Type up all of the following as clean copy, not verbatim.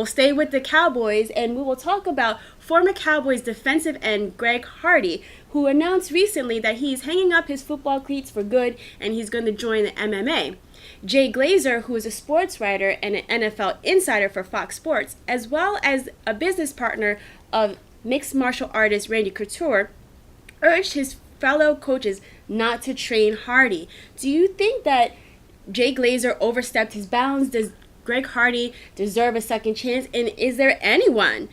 we'll stay with the Cowboys, and we will talk about former Cowboys defensive end Greg Hardy, who announced recently that he's hanging up his football cleats for good and he's going to join the MMA. Jay Glazer, who is a sports writer and an NFL insider for Fox Sports, as well as a business partner of mixed martial artist Randy Couture, urged his fellow coaches not to train Hardy. Do you think that Jay Glazer overstepped his bounds? Does Greg Hardy deserve a second chance? And is there anyone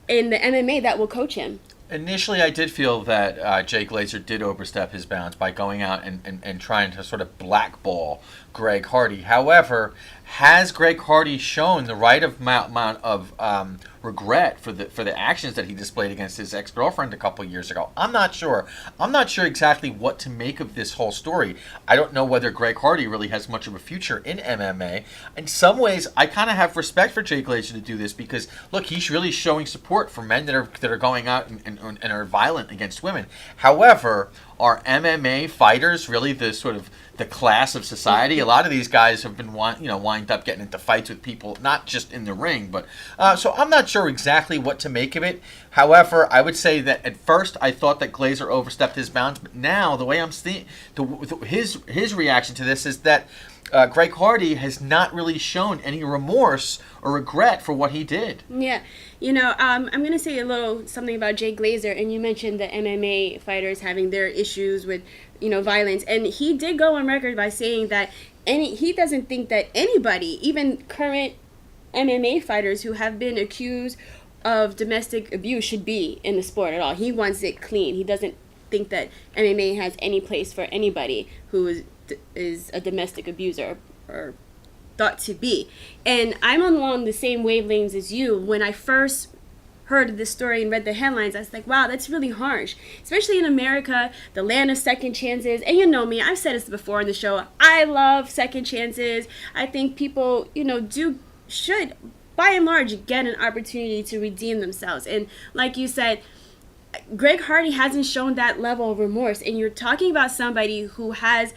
in the MMA that will coach him? Initially, I did feel that Jay Glazer did overstep his bounds by going out and trying to sort of blackball Greg Hardy. However, has Greg Hardy shown the right amount of regret for the actions that he displayed against his ex-girlfriend a couple years ago? I'm not sure. I'm not sure exactly what to make of this whole story. I don't know whether Greg Hardy really has much of a future in MMA. In some ways, I kind of have respect for Jay Glazer to do this because, look, he's really showing support for men that are going out and are violent against women. However, are MMA fighters really the sort of the class of society? A lot of these guys have been wind up getting into fights with people, not just in the ring, but so I'm not sure exactly what to make of it. However, I would say that at first I thought that Glazer overstepped his bounds, but now the way I'm seeing his reaction to this is that Greg Hardy has not really shown any remorse or regret for what he did. Yeah. I'm going to say a little something about Jay Glazer, and you mentioned the MMA fighters having their issues with, violence. And he did go on record by saying that he doesn't think that anybody, even current MMA fighters who have been accused of domestic abuse, should be in the sport at all. He wants it clean. He doesn't think that MMA has any place for anybody who is a domestic abuser or thought to be. And I'm along the same wavelengths as you. When I first heard this story and read the headlines, I was like, wow, that's really harsh. Especially in America, the land of second chances. And you know me, I've said this before on the show, I love second chances. I think people, should, by and large, get an opportunity to redeem themselves. And like you said, Greg Hardy hasn't shown that level of remorse. And you're talking about somebody who has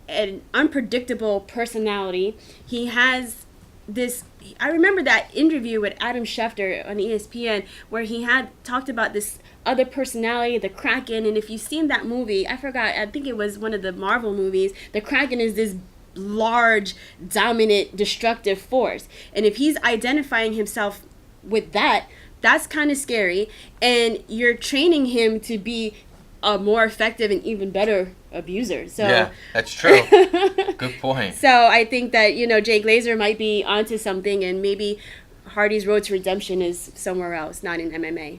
an unpredictable personality. He has this, I remember that interview with Adam Schefter on ESPN where he had talked about this other personality, the Kraken. And if you've seen that movie, I think it was one of the Marvel movies, the Kraken is this large, dominant, destructive force. And if he's identifying himself with that, that's kind of scary. And you're training him to be a more effective and even better abuser. So yeah, that's true. Good point. So I think that, Jay Glazer might be onto something, and maybe Hardy's road to redemption is somewhere else, not in MMA.